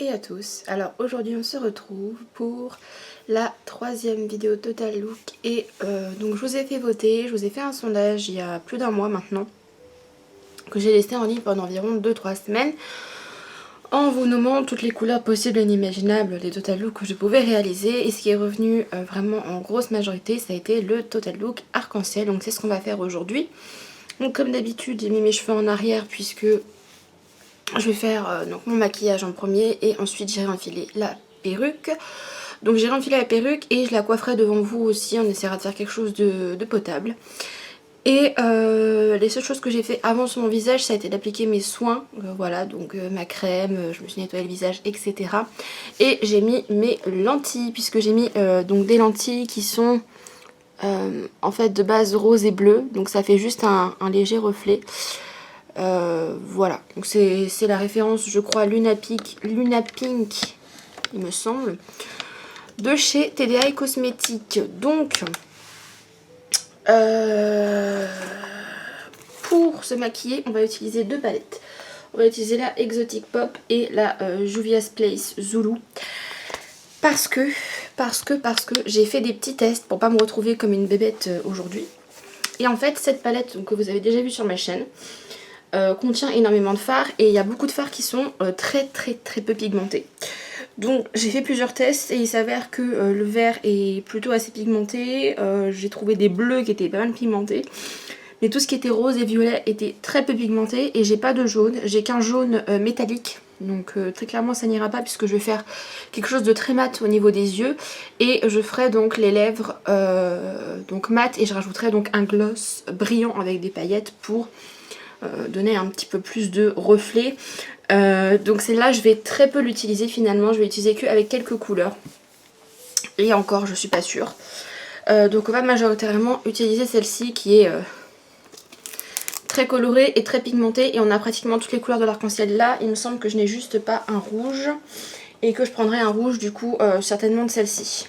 et à tous. Alors aujourd'hui on se retrouve pour la troisième vidéo Total Look et donc je vous ai fait voter, je vous ai fait un sondage il y a plus d'un mois maintenant que j'ai laissé en ligne pendant environ 2-3 semaines en vous nommant toutes les couleurs possibles et inimaginables des Total Look que je pouvais réaliser, et ce qui est revenu vraiment en grosse majorité ça a été le Total Look arc-en-ciel. Donc c'est ce qu'on va faire aujourd'hui. Donc comme d'habitude j'ai mis mes cheveux en arrière puisque je vais faire donc mon maquillage en premier et ensuite j'irai enfiler la perruque. Donc j'irai enfiler la perruque et je la coifferai devant vous aussi, on essaiera de faire quelque chose de potable. Et les seules choses que j'ai fait avant sur mon visage ça a été d'appliquer mes soins, voilà, donc ma crème, je me suis nettoyé le visage, etc. Et j'ai mis mes lentilles puisque j'ai mis donc des lentilles qui sont en fait de base rose et bleu, donc ça fait juste un léger reflet. Voilà, donc c'est la référence, je crois, Luna Pink, il me semble, de chez TDI Cosmétiques. Donc, pour se maquiller, on va utiliser deux palettes. On va utiliser la Exotic Pop et la Juvia's Place Zulu. Parce que j'ai fait des petits tests pour pas me retrouver comme une bébête aujourd'hui. Et en fait, cette palette donc, que vous avez déjà vue sur ma chaîne, contient énormément de fards et il y a beaucoup de fards qui sont très peu pigmentés. Donc j'ai fait plusieurs tests et il s'avère que le vert est plutôt assez pigmenté, j'ai trouvé des bleus qui étaient pas mal pigmentés, mais tout ce qui était rose et violet était très peu pigmenté, et j'ai pas de jaune, j'ai qu'un jaune métallique. Donc très clairement ça n'ira pas puisque je vais faire quelque chose de très mat au niveau des yeux, et je ferai donc les lèvres donc mat, et je rajouterai donc un gloss brillant avec des paillettes pour donner un petit peu plus de reflet. Donc celle-là je vais très peu l'utiliser finalement, je vais l'utiliser qu'avec quelques couleurs. Et encore je suis pas sûre. Donc on va majoritairement utiliser celle-ci qui est très colorée et très pigmentée. Et on a pratiquement toutes les couleurs de l'arc-en-ciel là. Il me semble que je n'ai juste pas un rouge. Et que je prendrai un rouge du coup certainement de celle-ci.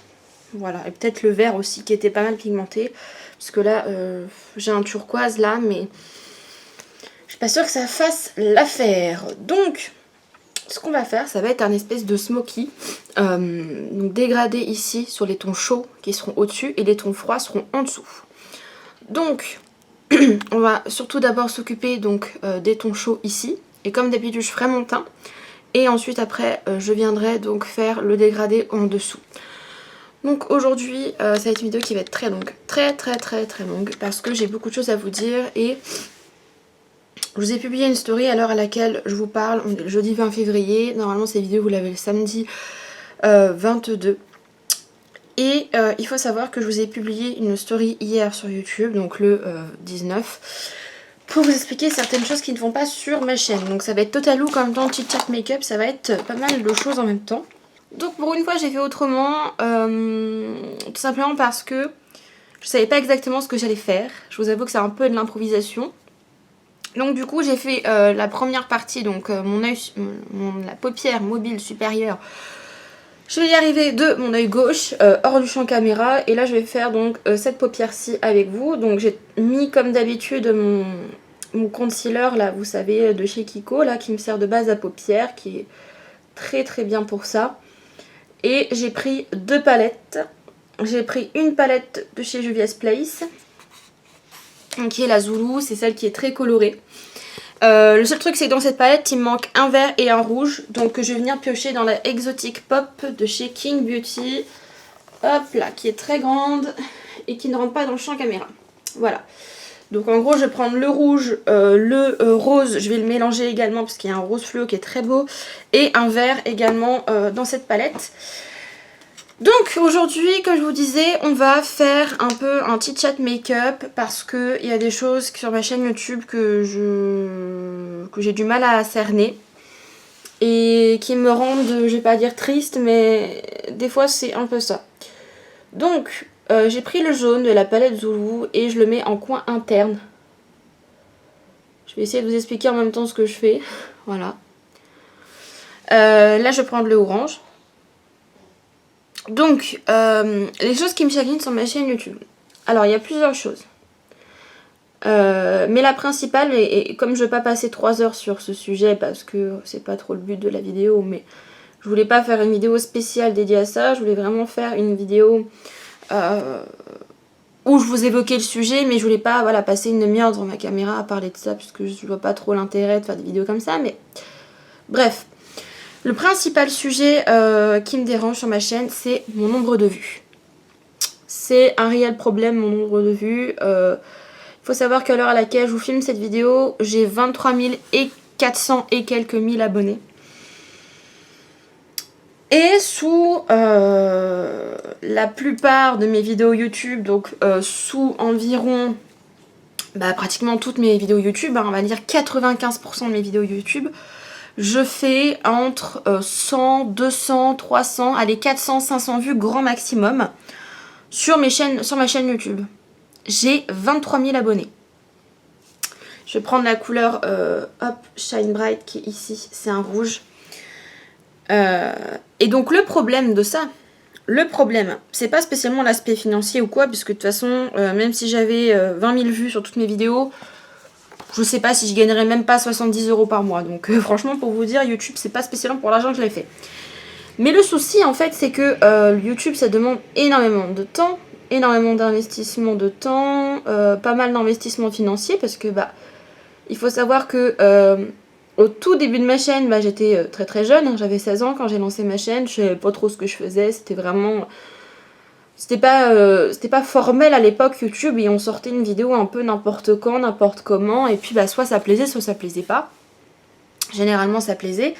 Voilà, et peut-être le vert aussi qui était pas mal pigmenté. Parce que là j'ai un turquoise là, mais je suis pas sûre que ça fasse l'affaire. Donc, ce qu'on va faire, ça va être un espèce de smoky. Donc dégradé ici sur les tons chauds qui seront au-dessus et les tons froids seront en dessous. Donc, on va surtout d'abord s'occuper donc des tons chauds ici. Et comme d'habitude, je ferai mon teint. Et ensuite, après, je viendrai donc faire le dégradé en dessous. Donc aujourd'hui, ça va être une vidéo qui va être très longue. Très longue. Parce que j'ai beaucoup de choses à vous dire et je vous ai publié une story à l'heure à laquelle je vous parle, on est le jeudi 20 février, normalement cette vidéo vous l'avez le samedi 22. Et il faut savoir que je vous ai publié une story hier sur YouTube, donc le 19, pour vous expliquer certaines choses qui ne vont pas sur ma chaîne. Donc ça va être Total Look en même temps, Chit Chat Makeup, ça va être pas mal de choses en même temps. Donc pour une fois j'ai fait autrement, tout simplement parce que je savais pas exactement ce que j'allais faire. Je vous avoue que c'est un peu de l'improvisation. Donc du coup j'ai fait la première partie, donc la paupière mobile supérieure. Je vais y arriver de mon œil gauche, hors du champ caméra. Et là je vais faire donc cette paupière-ci avec vous. Donc j'ai mis comme d'habitude mon concealer là, vous savez, de chez Kiko, là, qui me sert de base à paupières, qui est très bien pour ça. Et j'ai pris deux palettes. J'ai pris une palette de chez Juvia's Place, qui est la Zulu, c'est celle qui est très colorée. Le seul truc c'est que dans cette palette il me manque un vert et un rouge, donc je vais venir piocher dans la Exotic Pop de chez King Beauty, hop là, qui est très grande et qui ne rentre pas dans le champ caméra. Voilà, donc en gros je vais prendre le rouge, le rose, je vais le mélanger également parce qu'il y a un rose fluo qui est très beau, et un vert également dans cette palette. Donc aujourd'hui, comme je vous disais, on va faire un peu un petit chat make-up parce qu'il y a des choses sur ma chaîne YouTube que j'ai du mal à cerner et qui me rendent, je vais pas dire triste, mais des fois c'est un peu ça. Donc j'ai pris le jaune de la palette Zulu et je le mets en coin interne. Je vais essayer de vous expliquer en même temps ce que je fais. Voilà. Là je vais prendre le orange. Donc, les choses qui me chagrinent sur ma chaîne YouTube. Alors, il y a plusieurs choses. Mais la principale, et comme je ne vais pas passer 3 heures sur ce sujet parce que c'est pas trop le but de la vidéo, mais Je voulais pas faire une vidéo spéciale dédiée à ça, je voulais vraiment faire une vidéo où je vous évoquais le sujet, mais je voulais pas voilà, passer une demi-heure devant ma caméra à parler de ça, puisque je vois pas trop l'intérêt de faire des vidéos comme ça, mais bref. Le principal sujet qui me dérange sur ma chaîne, c'est mon nombre de vues. C'est un réel problème, mon nombre de vues. Il faut savoir qu'à l'heure à laquelle je vous filme cette vidéo, j'ai 23 400 et quelques mille abonnés. Et sous la plupart de mes vidéos YouTube, donc sous environ pratiquement toutes mes vidéos YouTube, on va dire 95% de mes vidéos YouTube, je fais entre 100, 200, 300, allez 400, 500 vues grand maximum sur ma chaîne YouTube. J'ai 23 000 abonnés. Je vais prendre la couleur Shine Bright qui est ici, c'est un rouge. Et donc le problème de ça, c'est pas spécialement l'aspect financier ou quoi, puisque de toute façon, même si j'avais 20 000 vues sur toutes mes vidéos, je sais pas si je gagnerais même pas 70 € par mois. Donc franchement, pour vous dire, YouTube, c'est pas spécialement pour l'argent que je l'ai fait. Mais le souci, en fait, c'est que YouTube, ça demande énormément de temps, énormément d'investissement de temps, pas mal d'investissement financier, parce que il faut savoir que au tout début de ma chaîne, j'étais très très jeune, hein, j'avais 16 ans quand j'ai lancé ma chaîne, je savais pas trop ce que je faisais, c'était vraiment... C'était pas formel à l'époque YouTube, et on sortait une vidéo un peu n'importe quand, n'importe comment, et puis soit ça plaisait, soit ça plaisait pas. Généralement ça plaisait.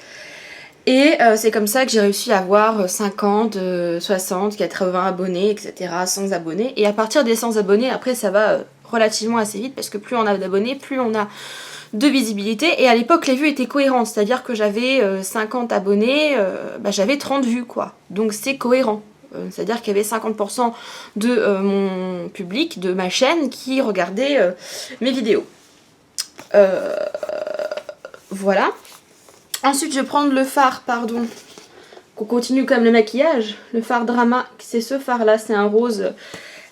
Et c'est comme ça que j'ai réussi à avoir 50, 60, 80 abonnés, etc. 100 abonnés. Et à partir des 100 abonnés, après ça va relativement assez vite, parce que plus on a d'abonnés, plus on a de visibilité. Et à l'époque, les vues étaient cohérentes, c'est-à-dire que j'avais 50 abonnés, j'avais 30 vues, quoi. Donc c'est cohérent. C'est-à-dire qu'il y avait 50% de mon public, de ma chaîne, qui regardait mes vidéos. Voilà. Ensuite, je vais prendre le fard, pardon. On continue comme le maquillage. Le fard Drama, c'est ce fard-là. C'est un rose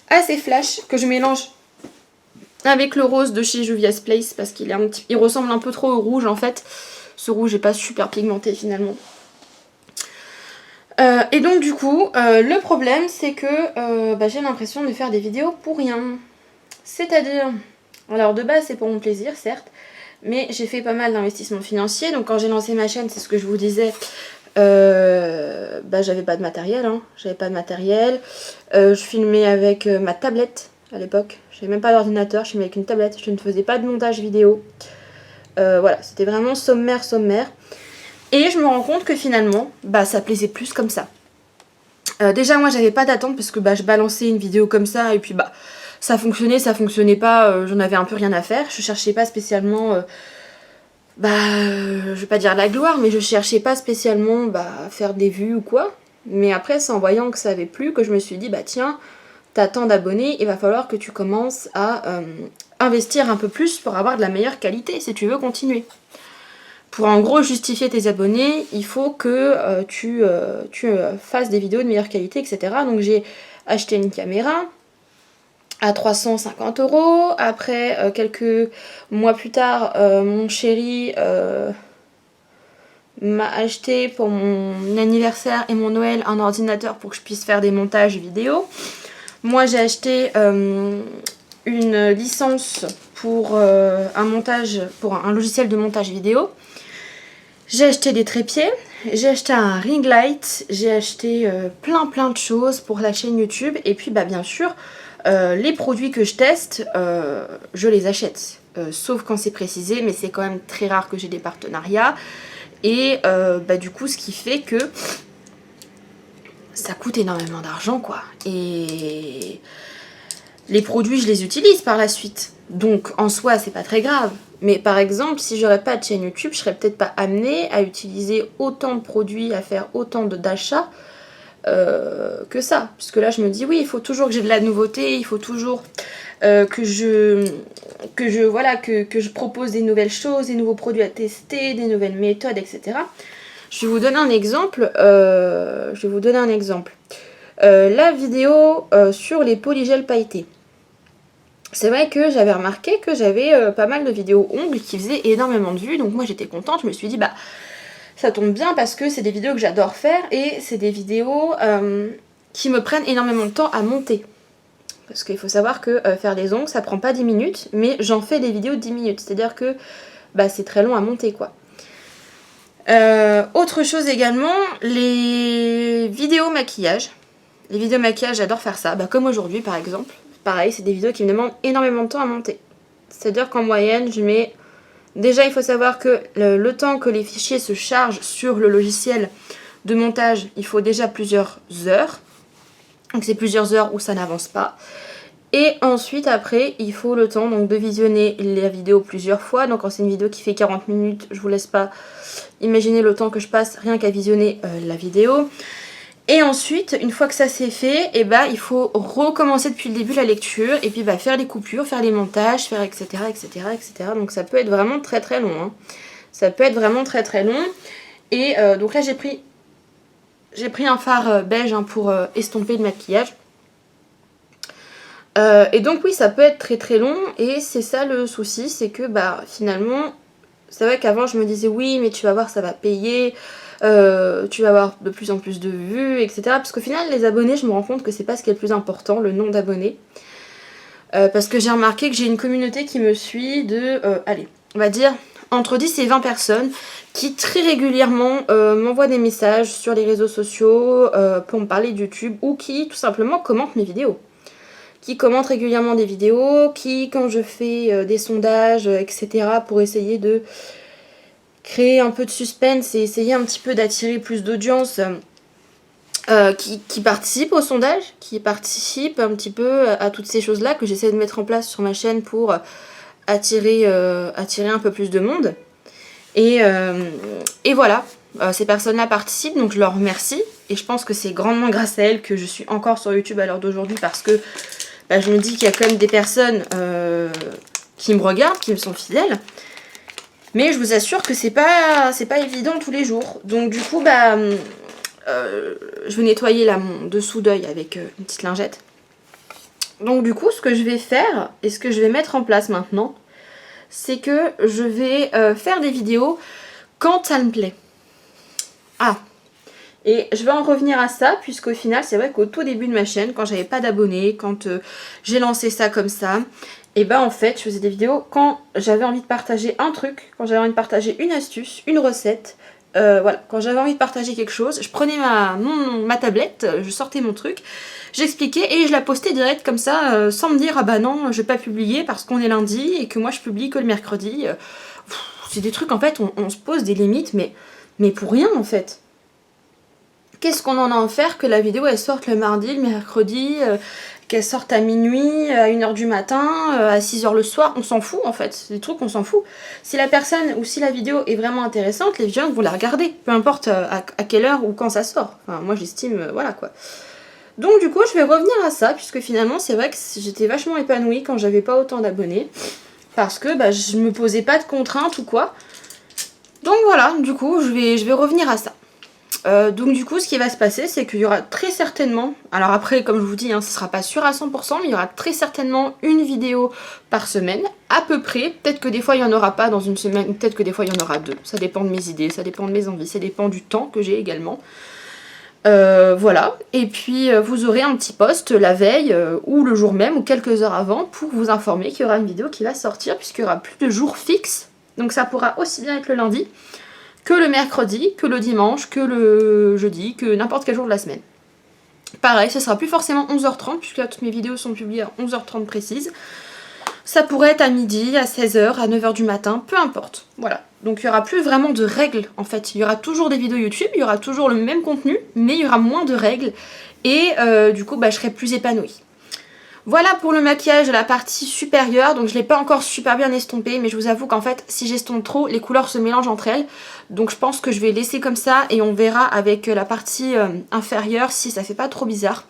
assez flash que je mélange avec le rose de chez Juvia's Place parce qu'il il ressemble un peu trop au rouge en fait. Ce rouge n'est pas super pigmenté finalement. Et donc du coup, le problème c'est que j'ai l'impression de faire des vidéos pour rien. C'est-à-dire, alors de base c'est pour mon plaisir certes, mais j'ai fait pas mal d'investissements financiers. Donc quand j'ai lancé ma chaîne, c'est ce que je vous disais, j'avais pas de matériel, hein. J'avais pas de matériel. Je filmais avec ma tablette à l'époque. J'avais même pas d'ordinateur, je filmais avec une tablette. Je ne faisais pas de montage vidéo. Voilà, c'était vraiment sommaire. Et je me rends compte que finalement, ça plaisait plus comme ça. Déjà moi j'avais pas d'attente parce que je balançais une vidéo comme ça et puis ça fonctionnait pas, j'en avais un peu rien à faire. Je cherchais pas spécialement, je vais pas dire la gloire, mais je cherchais pas spécialement à faire des vues ou quoi. Mais après c'est en voyant que ça avait plu que je me suis dit tiens, t'as tant d'abonnés, il va falloir que tu commences à investir un peu plus pour avoir de la meilleure qualité si tu veux continuer. Pour en gros justifier tes abonnés, il faut que tu fasses des vidéos de meilleure qualité, etc. Donc j'ai acheté une caméra à 350 €. Après, quelques mois plus tard, mon chéri m'a acheté pour mon anniversaire et mon Noël un ordinateur pour que je puisse faire des montages vidéo. Moi j'ai acheté une licence pour un logiciel de montage vidéo. J'ai acheté des trépieds, j'ai acheté un ring light, j'ai acheté plein de choses pour la chaîne YouTube. Et puis bien sûr, les produits que je teste, je les achète. Sauf quand c'est précisé, mais c'est quand même très rare que j'ai des partenariats. Et du coup, ce qui fait que ça coûte énormément d'argent, quoi. Et les produits, je les utilise par la suite. Donc, en soi, c'est pas très grave. Mais par exemple, si j'aurais pas de chaîne YouTube, je serais peut-être pas amenée à utiliser autant de produits, à faire autant d'achats que ça. Puisque là, je me dis, oui, il faut toujours que j'ai de la nouveauté, il faut toujours que je propose des nouvelles choses, des nouveaux produits à tester, des nouvelles méthodes, etc. Je vais vous donner un exemple. La vidéo sur les polygels pailletés. C'est vrai que j'avais remarqué que j'avais pas mal de vidéos ongles qui faisaient énormément de vues. Donc moi j'étais contente. Je me suis dit Ça tombe bien parce que c'est des vidéos que j'adore faire et c'est des vidéos qui me prennent énormément de temps à monter. Parce qu'il faut savoir que faire les ongles, ça prend pas 10 minutes, mais j'en fais des vidéos de 10 minutes. C'est-à-dire que bah, c'est très long à monter, quoi. Autre chose également, les vidéos maquillage. Les vidéos maquillage, j'adore faire ça. Bah, comme aujourd'hui, par exemple. Pareil, c'est des vidéos qui me demandent énormément de temps à monter. C'est-à-dire qu'en moyenne, je mets... Déjà, il faut savoir que le temps que les fichiers se chargent sur le logiciel de montage, il faut déjà plusieurs heures. Donc c'est plusieurs heures où ça n'avance pas. Et ensuite, après, il faut le temps donc, de visionner la vidéo plusieurs fois. Donc quand c'est une vidéo qui fait 40 minutes, je vous laisse pas imaginer le temps que je passe rien qu'à visionner la vidéo. Et ensuite, une fois que ça c'est fait, et bah, il faut recommencer depuis le début la lecture. Et puis bah, faire les coupures, faire les montages, faire etc. etc. etc. Donc ça peut être vraiment très très long. Hein. Ça peut être vraiment très très long. Et donc là j'ai pris un fard beige hein, pour estomper le maquillage. Et donc oui, ça peut être très très long. Et c'est ça le souci, c'est que bah finalement, c'est vrai qu'avant je me disais oui mais tu vas voir ça va payer. Tu vas avoir de plus en plus de vues, etc. Parce qu'au final, les abonnés, je me rends compte que c'est pas ce qui est le plus important, le nombre d'abonnés. Parce que j'ai remarqué que j'ai une communauté qui me suit de, allez, on va dire entre 10 et 20 personnes qui très régulièrement m'envoient des messages sur les réseaux sociaux pour me parler de YouTube ou qui tout simplement commentent mes vidéos. Qui commentent régulièrement des vidéos, qui quand je fais des sondages, etc. pour essayer de créer un peu de suspense et essayer un petit peu d'attirer plus d'audience qui participent au sondage, qui participent un petit peu à toutes ces choses-là que j'essaie de mettre en place sur ma chaîne pour attirer un peu plus de monde. Et voilà, ces personnes-là participent, donc je leur remercie. Et je pense que c'est grandement grâce à elles que je suis encore sur YouTube à l'heure d'aujourd'hui parce que bah, je me dis qu'il y a quand même des personnes qui me regardent, qui me sont fidèles. Mais je vous assure que c'est pas évident tous les jours. Donc du coup, bah, je vais nettoyer là mon dessous d'œil avec une petite lingette. Donc du coup, ce que je vais faire et ce que je vais mettre en place maintenant, c'est que je vais faire des vidéos quand ça me plaît. Ah, et je vais en revenir à ça, puisqu'au final, c'est vrai qu'au tout début de ma chaîne, quand j'avais pas d'abonnés, quand j'ai lancé ça comme ça, et bah en fait, je faisais des vidéos quand j'avais envie de partager un truc, quand j'avais envie de partager une astuce, une recette, voilà, quand j'avais envie de partager quelque chose, je prenais ma tablette, je sortais mon truc, j'expliquais et je la postais direct comme ça, sans me dire ah bah non, je vais pas publier parce qu'on est lundi et que moi je publie que le mercredi. C'est des trucs en fait, on se pose des limites, mais pour rien en fait. Qu'est-ce qu'on en a à faire que la vidéo elle sorte le mardi, le mercredi, qu'elle sorte à minuit, à 1h du matin, à 6h le soir, on s'en fout en fait, c'est des trucs on s'en fout. Si la personne ou si la vidéo est vraiment intéressante, les gens vont la regarder, peu importe à quelle heure ou quand ça sort. Enfin moi j'estime, voilà quoi. Donc du coup je vais revenir à ça, puisque finalement c'est vrai que j'étais vachement épanouie quand j'avais pas autant d'abonnés, parce que bah, je me posais pas de contraintes ou quoi. Donc voilà, du coup je vais revenir à ça. Donc du coup ce qui va se passer c'est qu'il y aura très certainement, alors après comme je vous dis hein, ce sera pas sûr à 100% mais il y aura très certainement une vidéo par semaine à peu près, peut-être que des fois il n'y en aura pas dans une semaine, peut-être que des fois il y en aura deux, ça dépend de mes idées, ça dépend de mes envies, ça dépend du temps que j'ai également. Voilà, et puis vous aurez un petit post la veille ou le jour même ou quelques heures avant pour vous informer qu'il y aura une vidéo qui va sortir puisqu'il n'y aura plus de jour fixe, donc ça pourra aussi bien être le lundi que le mercredi, que le dimanche, que le jeudi, que n'importe quel jour de la semaine. Pareil, ce sera plus forcément 11h30, puisque là toutes mes vidéos sont publiées à 11h30 précises. Ça pourrait être à midi, à 16h, à 9h du matin, peu importe. Voilà. Donc il n'y aura plus vraiment de règles en fait. Il y aura toujours des vidéos YouTube, il y aura toujours le même contenu, mais il y aura moins de règles. Et du coup, bah, je serai plus épanouie. Voilà pour le maquillage de la partie supérieure, donc je ne l'ai pas encore super bien estompé, mais je vous avoue qu'en fait si j'estompe trop, les couleurs se mélangent entre elles, donc je pense que je vais laisser comme ça et on verra avec la partie inférieure si ça fait pas trop bizarre.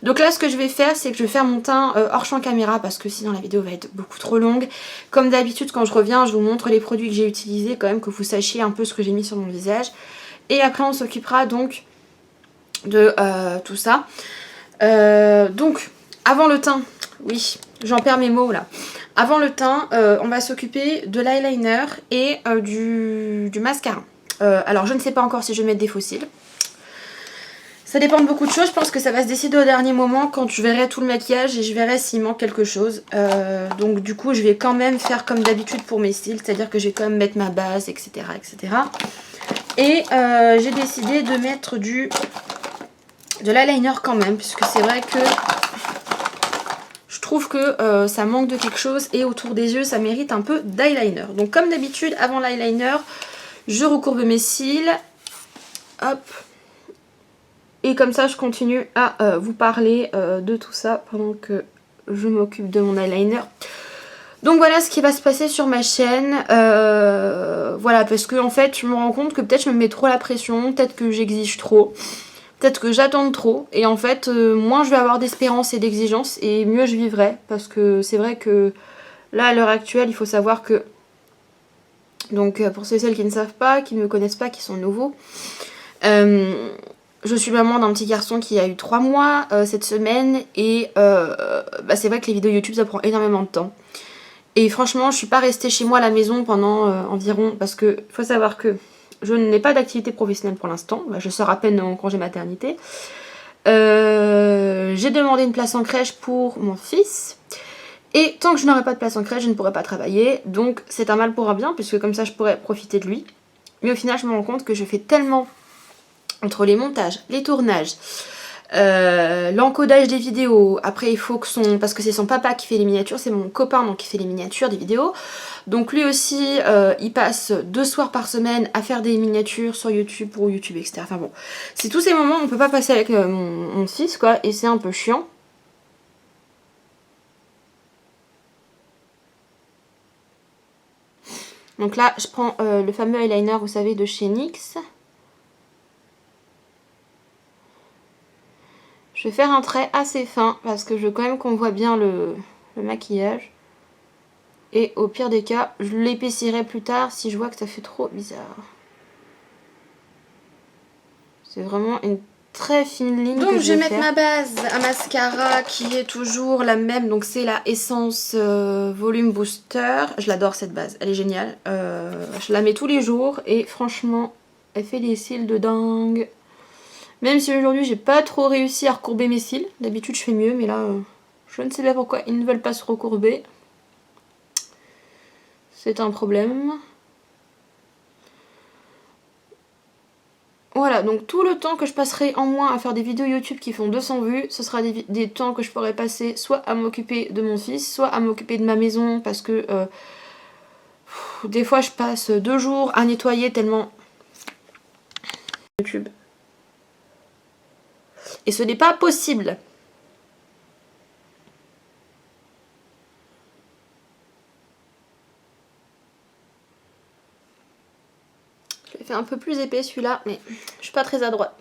Donc là ce que je vais faire c'est que je vais faire mon teint hors champ caméra parce que sinon la vidéo va être beaucoup trop longue. Comme d'habitude quand je reviens je vous montre les produits que j'ai utilisés quand même que vous sachiez un peu ce que j'ai mis sur mon visage. Et après on s'occupera donc de tout ça. Donc avant le teint, oui, j'en perds mes mots là. Avant le teint, on va s'occuper de l'eyeliner et du mascara. Alors je ne sais pas encore si je vais mettre des faux cils. Ça dépend de beaucoup de choses, je pense que ça va se décider au dernier moment quand je verrai tout le maquillage et je verrai s'il manque quelque chose. Donc du coup je vais quand même faire comme d'habitude pour mes cils, c'est-à-dire que je vais quand même mettre ma base, etc. etc. Et j'ai décidé de mettre de l'eyeliner quand même, puisque c'est vrai que je trouve que ça manque de quelque chose et autour des yeux ça mérite un peu d'eyeliner. Donc comme d'habitude avant l'eyeliner, je recourbe mes cils, hop. Et comme ça, je continue à vous parler de tout ça pendant que je m'occupe de mon eyeliner. Donc voilà ce qui va se passer sur ma chaîne. Voilà, parce que en fait, je me rends compte que peut-être je me mets trop la pression, peut-être que j'exige trop, peut-être que j'attends trop. Et en fait, moins je vais avoir d'espérance et d'exigence et mieux je vivrai. Parce que c'est vrai que là, à l'heure actuelle, il faut savoir que... Donc pour ceux et celles qui ne savent pas, qui ne me connaissent pas, qui sont nouveaux... je suis maman d'un petit garçon qui a eu 3 mois cette semaine et c'est vrai que les vidéos YouTube ça prend énormément de temps. Et franchement je suis pas restée chez moi à la maison pendant environ, parce que faut savoir que je n'ai pas d'activité professionnelle pour l'instant, je sors à peine en congé maternité. J'ai demandé une place en crèche pour mon fils. Et tant que je n'aurai pas de place en crèche, je ne pourrai pas travailler. Donc c'est un mal pour un bien, puisque comme ça je pourrais profiter de lui. Mais au final je me rends compte que je fais tellement... Entre les montages, les tournages, l'encodage des vidéos, après il faut que parce que c'est son papa qui fait les miniatures, c'est mon copain donc qui fait les miniatures des vidéos. Donc lui aussi, il passe 2 soirs par semaine à faire des miniatures sur YouTube pour YouTube, etc. Enfin bon, c'est tous ces moments où on peut pas passer avec mon fils quoi, et c'est un peu chiant. Donc là, je prends le fameux eyeliner, vous savez, de chez NYX. Je vais faire un trait assez fin parce que je veux quand même qu'on voit bien le maquillage. Et au pire des cas, je l'épaissirrai plus tard si je vois que ça fait trop bizarre. C'est vraiment une très fine ligne. Donc je vais mettre ma base à mascara qui est toujours la même. Donc c'est la Essence Volume Booster. Je l'adore cette base, elle est géniale. Je la mets tous les jours et franchement, elle fait des cils de dingue. Même si aujourd'hui j'ai pas trop réussi à recourber mes cils. D'habitude je fais mieux mais là je ne sais pas pourquoi ils ne veulent pas se recourber. C'est un problème. Voilà, donc tout le temps que je passerai en moins à faire des vidéos YouTube qui font 200 vues, ce sera des temps que je pourrai passer soit à m'occuper de mon fils, soit à m'occuper de ma maison parce que des fois je passe 2 jours à nettoyer tellement YouTube. Et ce n'est pas possible. Je l'ai fait un peu plus épais celui-là, mais je suis pas très adroite.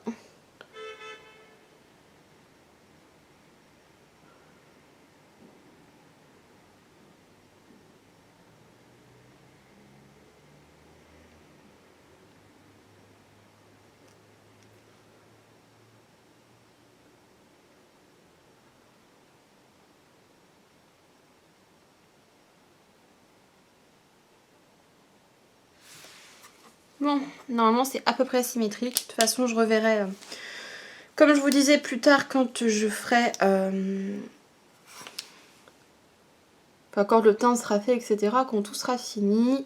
Bon, normalement c'est à peu près symétrique. De toute façon je reverrai, comme je vous disais plus tard quand je ferai... quand le teint sera fait, etc. Quand tout sera fini.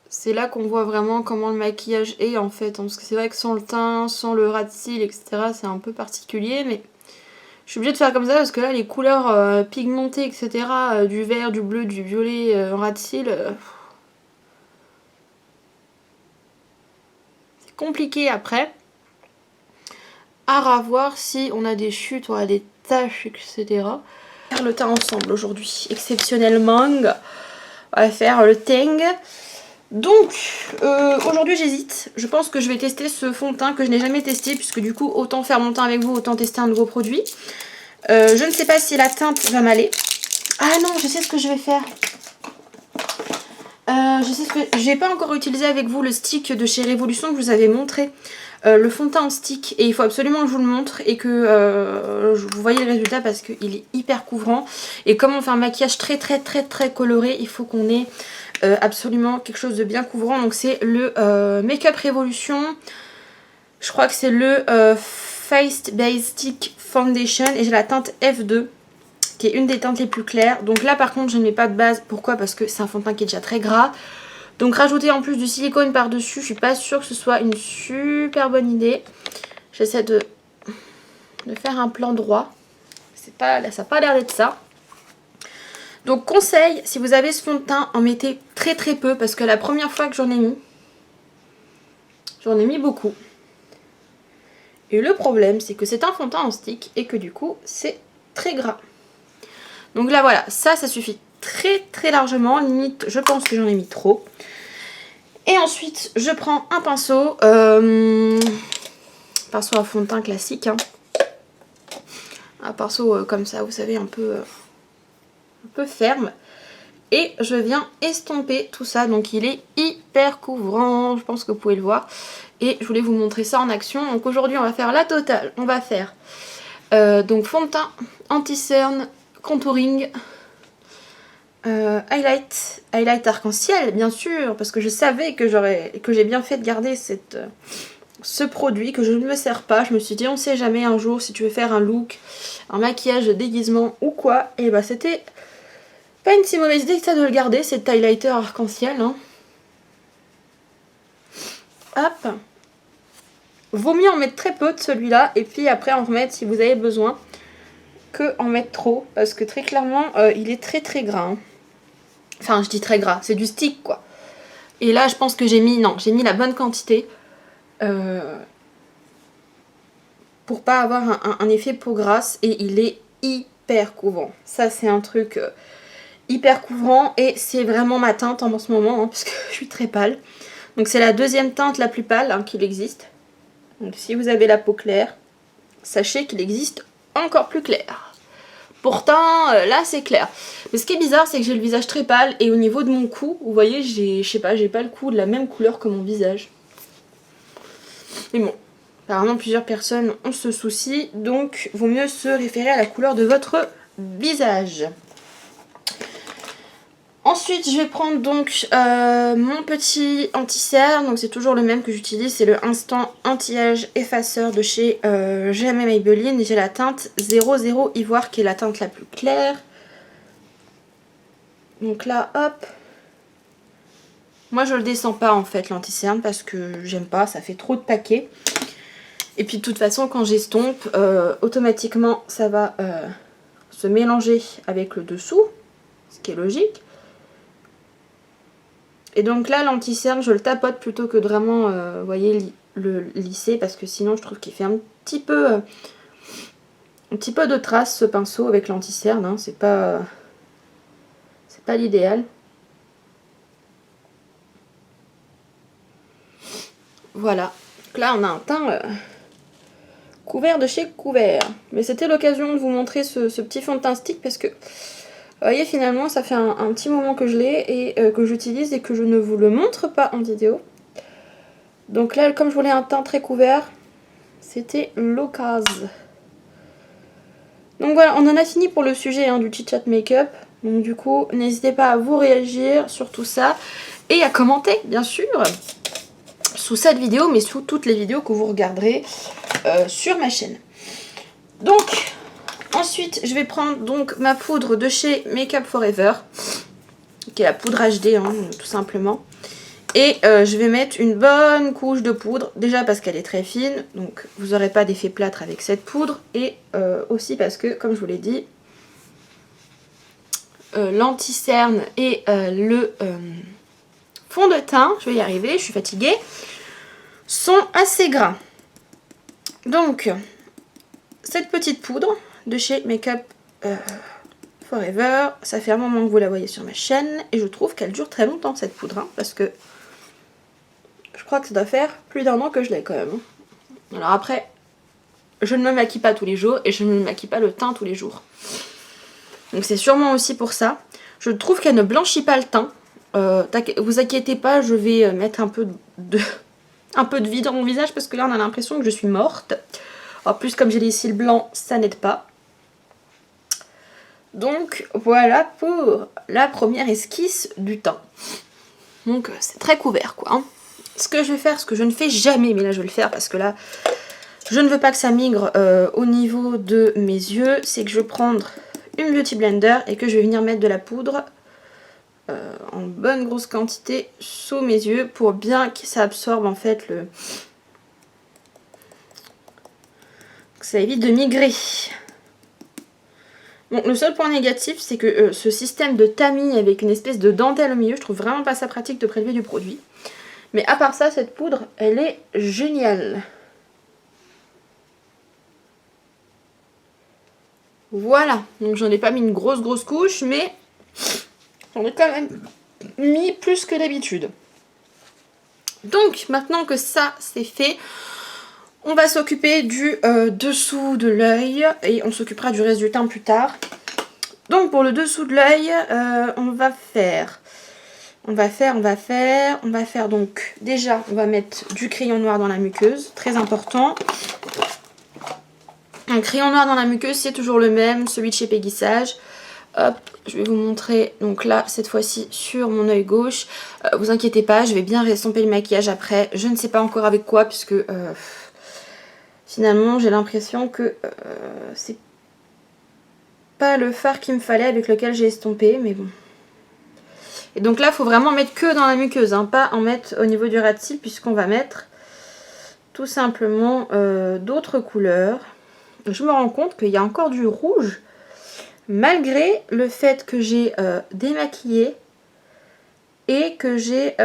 C'est là qu'on voit vraiment comment le maquillage est en fait. Parce que c'est vrai que sans le teint, sans le ras de cils, etc. c'est un peu particulier. Mais je suis obligée de faire comme ça parce que là les couleurs pigmentées, etc. Du vert, du bleu, du violet en ras de cils... compliqué après. À revoir si on a des chutes, on a des taches, etc. On va faire le teint ensemble aujourd'hui, exceptionnellement. On va faire le teint. Donc, aujourd'hui j'hésite. Je pense que je vais tester ce fond de teint que je n'ai jamais testé, puisque du coup, autant faire mon teint avec vous, autant tester un nouveau produit. Je ne sais pas si la teinte va m'aller. Ah non, je sais ce que je vais faire. J'ai pas encore utilisé avec vous le stick de chez Révolution que je vous avais montré, le fond de teint en stick, et il faut absolument que je vous le montre et que vous voyez le résultat parce qu'il est hyper couvrant. Et comme on fait un maquillage très coloré, il faut qu'on ait absolument quelque chose de bien couvrant. Donc c'est le Make-up Revolution. Je crois que c'est le Face Basic Foundation et j'ai la teinte F2 qui est une des teintes les plus claires. Donc là par contre je ne mets pas de base. Pourquoi? Parce que c'est un fond de teint qui est déjà très gras. Donc rajouter en plus du silicone par dessus, je suis pas sûre que ce soit une super bonne idée. J'essaie de faire un plan droit. Ça n'a pas l'air d'être ça. Donc conseil, si vous avez ce fond de teint, en mettez très très peu. Parce que la première fois que j'en ai mis beaucoup. Et le problème, c'est que c'est un fond de teint en stick et que du coup, c'est très gras. Donc là voilà, ça suffit très très largement. Limite, je pense que j'en ai mis trop. Et ensuite, je prends un pinceau. Pinceau à fond de teint classique. Hein. Un pinceau comme ça, vous savez, un peu ferme. Et je viens estomper tout ça. Donc il est hyper couvrant. Je pense que vous pouvez le voir. Et je voulais vous montrer ça en action. Donc aujourd'hui, on va faire la totale. On va faire donc fond de teint, anti-cerne, contouring, highlight arc-en-ciel, bien sûr. Parce que je savais que j'ai bien fait de garder ce produit, que je ne me sers pas. Je me suis dit, on sait jamais un jour si tu veux faire un look, un maquillage, déguisement ou quoi. Et bah c'était pas une si mauvaise idée que ça de le garder, cet highlighter arc-en-ciel. Hein. Hop. Vaut mieux en mettre très peu de celui-là et puis après en remettre si vous avez besoin que en mettre trop. Parce que très clairement, il est très très gras. Hein. Enfin, je dis très gras, c'est du stick quoi. Et là, je pense que j'ai mis la bonne quantité. Pour pas avoir un effet peau grasse et il est hyper couvrant. Ça c'est un truc hyper couvrant et c'est vraiment ma teinte en ce moment hein, parce que je suis très pâle. Donc c'est la deuxième teinte la plus pâle hein, qu'il existe. Donc si vous avez la peau claire, sachez qu'il existe encore plus clair. Pourtant là c'est clair. Mais ce qui est bizarre c'est que j'ai le visage très pâle et au niveau de mon cou, vous voyez j'ai pas le cou de la même couleur que mon visage. Mais bon. Apparemment plusieurs personnes ont ce souci, donc vaut mieux se référer à la couleur de votre visage. Ensuite je vais prendre donc mon petit anti-cerne, donc c'est toujours le même que j'utilise, c'est le Instant Anti-Âge Effaceur de chez Jamais Maybelline. Et j'ai la teinte 00 Ivoire qui est la teinte la plus claire. Donc là hop. Moi je le descends pas en fait l'anti-cerne parce que j'aime pas, ça fait trop de paquets. Et puis de toute façon quand j'estompe, automatiquement ça va se mélanger avec le dessous, ce qui est logique. Et donc là l'anti-cerne je le tapote plutôt que de vraiment, vous voyez, le lisser parce que sinon je trouve qu'il fait un petit peu de traces ce pinceau avec l'anti-cerne, hein, c'est pas l'idéal. Voilà, donc là on a un teint couvert de chez Couvert. Mais c'était l'occasion de vous montrer ce petit fond de teint stick parce que, vous voyez, finalement, ça fait un petit moment que je l'ai et que j'utilise et que je ne vous le montre pas en vidéo. Donc là, comme je voulais un teint très couvert, c'était l'occasion. Donc voilà, on en a fini pour le sujet hein, du chit-chat make-up. Donc du coup, n'hésitez pas à vous réagir sur tout ça et à commenter, bien sûr, sous cette vidéo, mais sous toutes les vidéos que vous regarderez sur ma chaîne. Donc ensuite je vais prendre donc ma poudre de chez Make Up For Ever qui est la poudre HD hein, tout simplement, et je vais mettre une bonne couche de poudre, déjà parce qu'elle est très fine donc vous n'aurez pas d'effet plâtre avec cette poudre, et aussi parce que comme je vous l'ai dit l'anti-cerne et le fond de teint, je vais y arriver, je suis fatiguée, sont assez gras. Donc, cette petite poudre de chez Make Up Forever, ça fait un moment que vous la voyez sur ma chaîne et je trouve qu'elle dure très longtemps cette poudre, hein, parce que je crois que ça doit faire plus d'1 an que je l'ai quand même. Alors après, je ne me maquille pas tous les jours et je ne me maquille pas le teint tous les jours. Donc c'est sûrement aussi pour ça. Je trouve qu'elle ne blanchit pas le teint. Vous inquiétez pas, je vais mettre un peu de vie dans mon visage parce que là on a l'impression que je suis morte. En plus comme j'ai les cils blancs, ça n'aide pas. Donc voilà pour la première esquisse du teint. Donc c'est très couvert quoi. Hein. Ce que je vais faire, ce que je ne fais jamais, mais là je vais le faire parce que là je ne veux pas que ça migre au niveau de mes yeux, c'est que je vais prendre une Beauty Blender et que je vais venir mettre de la poudre en bonne grosse quantité sous mes yeux pour bien que ça absorbe en fait que ça évite de migrer. Bon, le seul point négatif, c'est que ce système de tamis avec une espèce de dentelle au milieu, je trouve vraiment pas ça pratique de prélever du produit. Mais à part ça, cette poudre, elle est géniale. Voilà, donc j'en ai pas mis une grosse couche, mais j'en ai quand même mis plus que d'habitude. Donc, maintenant que ça, c'est fait, on va s'occuper du dessous de l'œil et on s'occupera du reste du teint plus tard. Donc pour le dessous de l'œil, on va faire donc déjà on va mettre du crayon noir dans la muqueuse, très important. Un crayon noir dans la muqueuse, c'est toujours le même, celui de chez Peggy Sage. Hop, je vais vous montrer, donc là, cette fois-ci, sur mon œil gauche. Vous inquiétez pas, je vais bien restomper le maquillage après. Je ne sais pas encore avec quoi, puisque finalement, j'ai l'impression que c'est pas le fard qu'il me fallait avec lequel j'ai estompé, mais bon. Et donc là, il faut vraiment mettre que dans la muqueuse, hein, pas en mettre au niveau du ras de cils, puisqu'on va mettre tout simplement d'autres couleurs. Je me rends compte qu'il y a encore du rouge, malgré le fait que j'ai démaquillé et que j'ai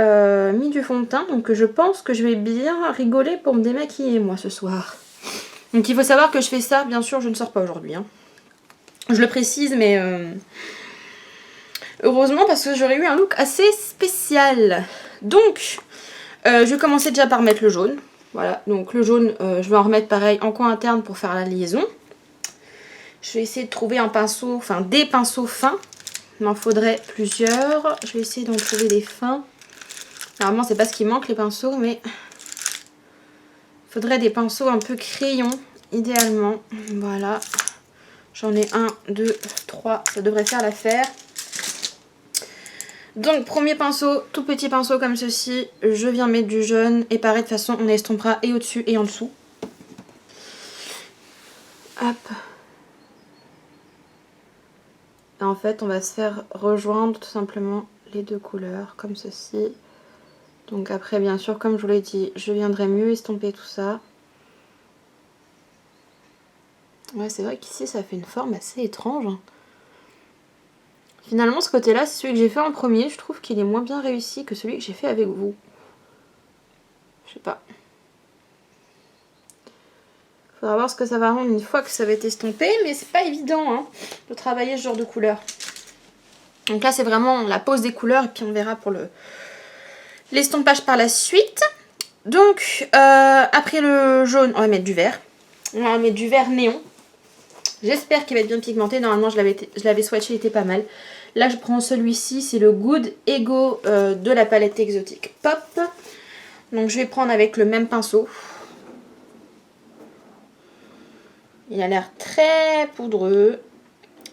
mis du fond de teint. Donc je pense que je vais bien rigoler pour me démaquiller moi ce soir. Donc il faut savoir que je fais ça, bien sûr je ne sors pas aujourd'hui. Hein. Je le précise mais heureusement parce que j'aurais eu un look assez spécial. Donc je vais commencer déjà par mettre le jaune. Voilà, donc le jaune je vais en remettre pareil en coin interne pour faire la liaison. Je vais essayer de trouver un pinceau, enfin des pinceaux fins. Il m'en faudrait plusieurs. Je vais essayer d'en trouver des fins. Normalement, c'est pas ce qui manque les pinceaux, mais il faudrait des pinceaux un peu crayon, idéalement. Voilà. J'en ai 1, 2, 3. Ça devrait faire l'affaire. Donc, premier pinceau, tout petit pinceau comme ceci. Je viens mettre du jaune. Et pareil, de toute façon, on estompera et au-dessus et en dessous. Hop. Et en fait, on va se faire rejoindre tout simplement les deux couleurs, comme ceci. Donc après, bien sûr, comme je vous l'ai dit, je viendrai mieux estomper tout ça. Ouais, c'est vrai qu'ici, ça fait une forme assez étrange. Finalement, ce côté-là, c'est celui que j'ai fait en premier. Je trouve qu'il est moins bien réussi que celui que j'ai fait avec vous. Je sais pas. Faudra voir ce que ça va rendre une fois que ça va être estompé, mais c'est pas évident hein, de travailler ce genre de couleur. Donc là, c'est vraiment la pose des couleurs et puis on verra pour l'estompage par la suite. Donc, après le jaune, on va mettre du vert. On va mettre du vert néon. J'espère qu'il va être bien pigmenté. Normalement, je l'avais swatché, il était pas mal. Là, je prends celui-ci, c'est le Good Ego de la palette Exotic Pop. Donc, je vais prendre avec le même pinceau. Il a l'air très poudreux.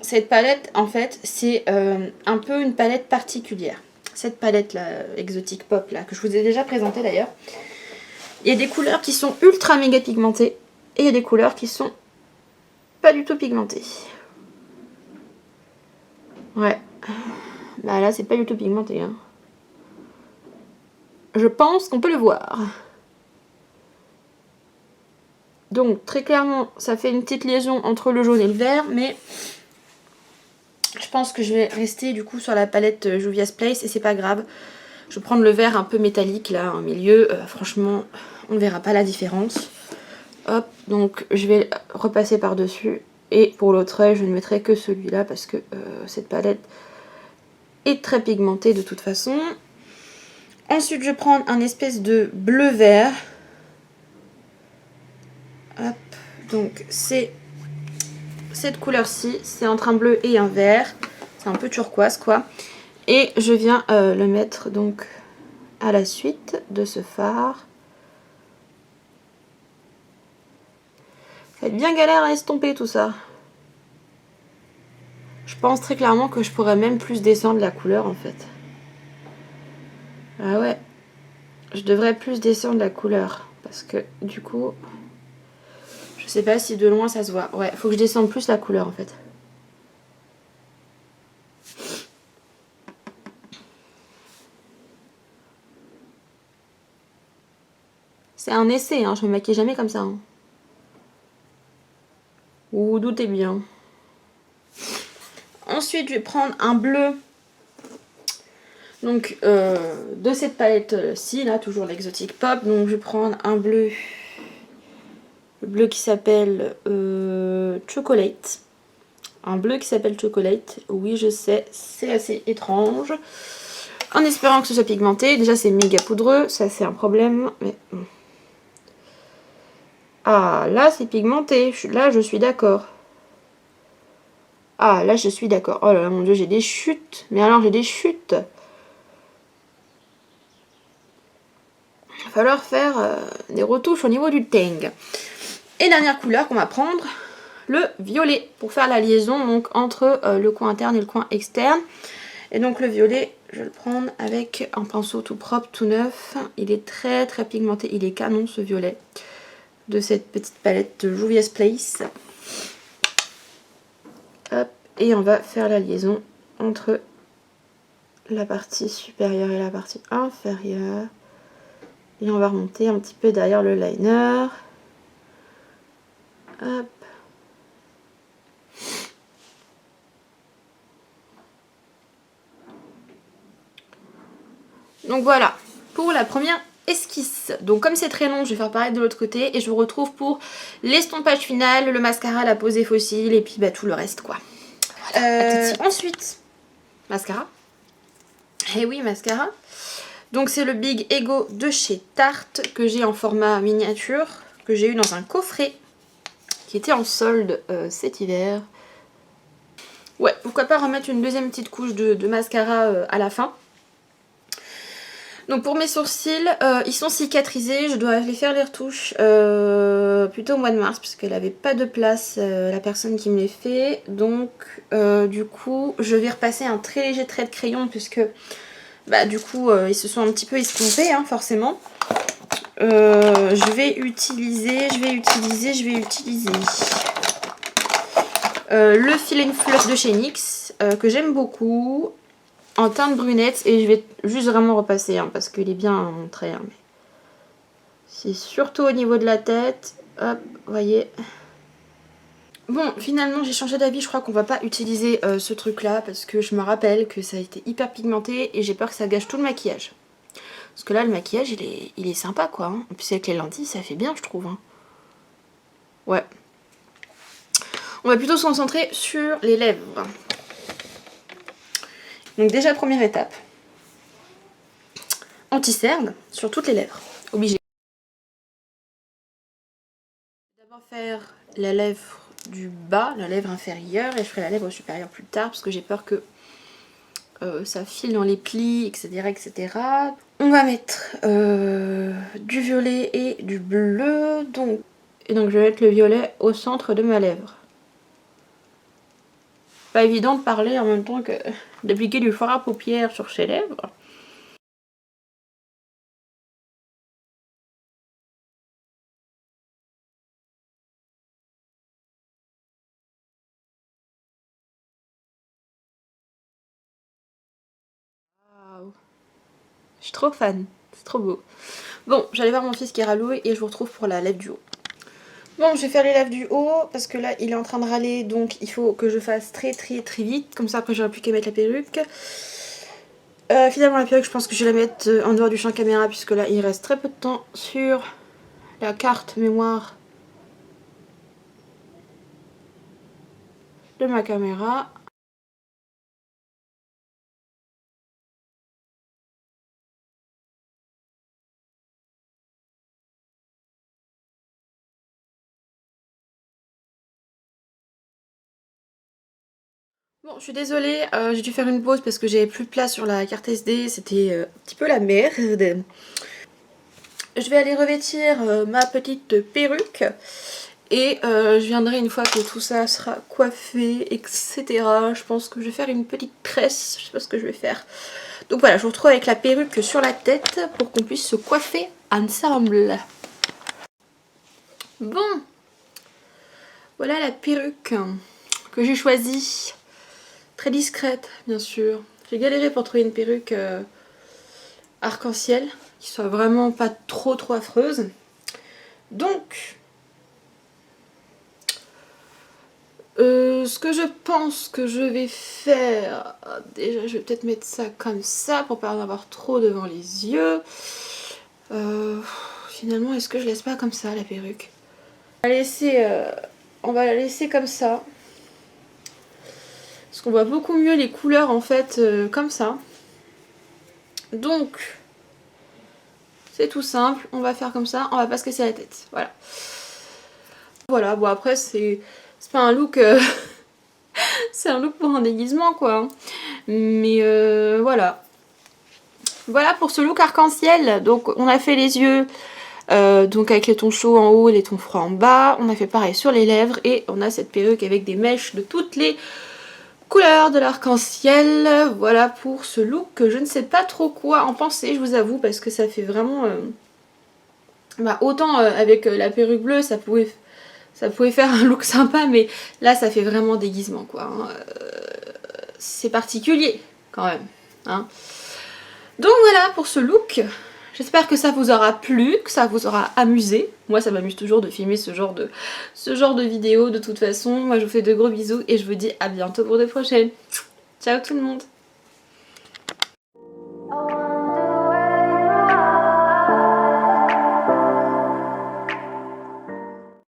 Cette palette, en fait, c'est un peu une palette particulière. Cette palette-là, Exotic Pop, là, que je vous ai déjà présentée d'ailleurs. Il y a des couleurs qui sont ultra méga pigmentées. Et il y a des couleurs qui sont pas du tout pigmentées. Ouais. Bah là, c'est pas du tout pigmenté. Hein. Je pense qu'on peut le voir. Donc, très clairement, ça fait une petite liaison entre le jaune et le vert, mais je pense que je vais rester du coup sur la palette Juvia's Place et c'est pas grave. Je vais prendre le vert un peu métallique là en milieu. Franchement, on ne verra pas la différence. Hop, donc je vais repasser par-dessus. Et pour l'autre œil, je ne mettrai que celui-là parce que cette palette est très pigmentée de toute façon. Ensuite, je vais prendre un espèce de bleu-vert. Hop, donc c'est cette couleur-ci. C'est entre un bleu et un vert. C'est un peu turquoise quoi. Et je viens le mettre donc à la suite de ce fard. Ça va être bien galère à estomper tout ça. Je pense très clairement que je pourrais même plus descendre la couleur en fait. Ah ouais. Je devrais plus descendre la couleur. Parce que du coup... Je sais pas si de loin ça se voit. Ouais, faut que je descende plus la couleur en fait. C'est un essai, hein. Je me maquille jamais comme ça. Hein. Vous doutez bien. Ensuite, je vais prendre un bleu. Donc, de cette palette-ci, là, toujours l'Exotic Pop. Donc, je vais prendre un bleu. Le bleu qui s'appelle Chocolate. Un bleu qui s'appelle Chocolate. Oui, je sais, c'est assez étrange. En espérant que ce soit pigmenté. Déjà, c'est méga poudreux. Ça, c'est un problème. Mais... Ah, là, c'est pigmenté. Là, je suis d'accord. Ah, là, je suis d'accord. Oh là là, mon Dieu, j'ai des chutes. Mais alors, j'ai des chutes. Il va falloir faire des retouches au niveau du teint. Et dernière couleur qu'on va prendre, le violet. Pour faire la liaison donc, entre le coin interne et le coin externe. Et donc, le violet, je vais le prendre avec un pinceau tout propre, tout neuf. Il est très très pigmenté. Il est canon, ce violet. De cette petite palette de Juvia's Place. Hop, et on va faire la liaison entre la partie supérieure et la partie inférieure. Et on va remonter un petit peu derrière le liner. Hop. Donc voilà, pour la première esquisse. Donc comme c'est très long, je vais faire pareil de l'autre côté. Et je vous retrouve pour l'estompage final, le mascara, la posée fossile et puis bah, tout le reste quoi. Voilà, ensuite, mascara. Et oui, mascara. Donc c'est le Big Ego de chez Tarte que j'ai en format miniature, que j'ai eu dans un coffret qui était en solde cet hiver. Ouais, pourquoi pas remettre une deuxième petite couche de mascara à la fin. Donc pour mes sourcils, ils sont cicatrisés, je dois aller faire les retouches plutôt au mois de mars puisqu'elle n'avait pas de place, la personne qui me les fait. Donc du coup, je vais repasser un très léger trait de crayon puisque bah, du coup ils se sont un petit peu estompés hein, forcément. Je vais utiliser le Fill and Fluff de chez NYX que j'aime beaucoup. En teinte brunette et je vais juste vraiment repasser hein, parce qu'il est bien montré. Hein, mais c'est surtout au niveau de la tête. Hop, vous voyez. Bon, finalement j'ai changé d'avis. Je crois qu'on va pas utiliser ce truc là parce que je me rappelle que ça a été hyper pigmenté et j'ai peur que ça gâche tout le maquillage. Parce que là le maquillage il est sympa quoi. Hein. Et puis avec les lentilles ça fait bien je trouve. Hein. Ouais. On va plutôt se concentrer sur les lèvres. Donc déjà première étape. Anti-cerne sur toutes les lèvres. Obligé. D'abord faire la lèvre du bas, la lèvre inférieure, et je ferai la lèvre supérieure plus tard parce que j'ai peur que ça file dans les plis, etc. etc. On va mettre du violet et du bleu. Et donc je vais mettre le violet au centre de ma lèvre. Pas évident de parler en même temps que d'appliquer du fard à paupières sur ses lèvres. Wow. Je suis trop fan, c'est trop beau. Bon, j'allais voir mon fils qui râle et je vous retrouve pour la lèvre du haut. Bon, je vais faire les lèvres du haut parce que là il est en train de râler donc il faut que je fasse très vite. Comme ça après j'aurai plus qu'à mettre la perruque. Finalement la perruque je pense que je vais la mettre en dehors du champ caméra puisque là il reste très peu de temps sur la carte mémoire de ma caméra. Bon, je suis désolée, j'ai dû faire une pause parce que j'avais plus de place sur la carte SD, c'était un petit peu la merde. Je vais aller revêtir ma petite perruque Et je viendrai une fois que tout ça sera coiffé, etc. Je pense que je vais faire une petite tresse, je sais pas ce que je vais faire. Donc voilà, je vous retrouve avec la perruque sur la tête pour qu'on puisse se coiffer ensemble. Bon, voilà la perruque que j'ai choisie. Très discrète, bien sûr. J'ai galéré pour trouver une perruque arc-en-ciel qui soit vraiment pas trop affreuse. Donc, ce que je pense que je vais faire, déjà je vais peut-être mettre ça comme ça pour pas en avoir trop devant les yeux. Finalement, est-ce que je laisse pas comme ça la perruque? On va la laisser comme ça. Parce qu'on voit beaucoup mieux les couleurs en fait comme ça. Donc, c'est tout simple, on va faire comme ça, on va pas se casser la tête. Voilà. Voilà, bon après c'est pas un look... c'est un look pour un déguisement quoi. Mais voilà. Voilà pour ce look arc-en-ciel. Donc on a fait les yeux donc avec les tons chauds en haut et les tons froids en bas. On a fait pareil sur les lèvres et on a cette perruque avec des mèches de toutes les couleurs de l'arc-en-ciel. Voilà pour ce look que je ne sais pas trop quoi en penser, je vous avoue, parce que ça fait vraiment... autant avec la perruque bleue ça pouvait faire un look sympa, mais là ça fait vraiment déguisement quoi. C'est particulier quand même. Hein. Donc voilà pour ce look. J'espère que ça vous aura plu, que ça vous aura amusé. Moi ça m'amuse toujours de filmer ce genre de vidéos de toute façon. Moi je vous fais de gros bisous et je vous dis à bientôt pour de prochaines. Ciao tout le monde.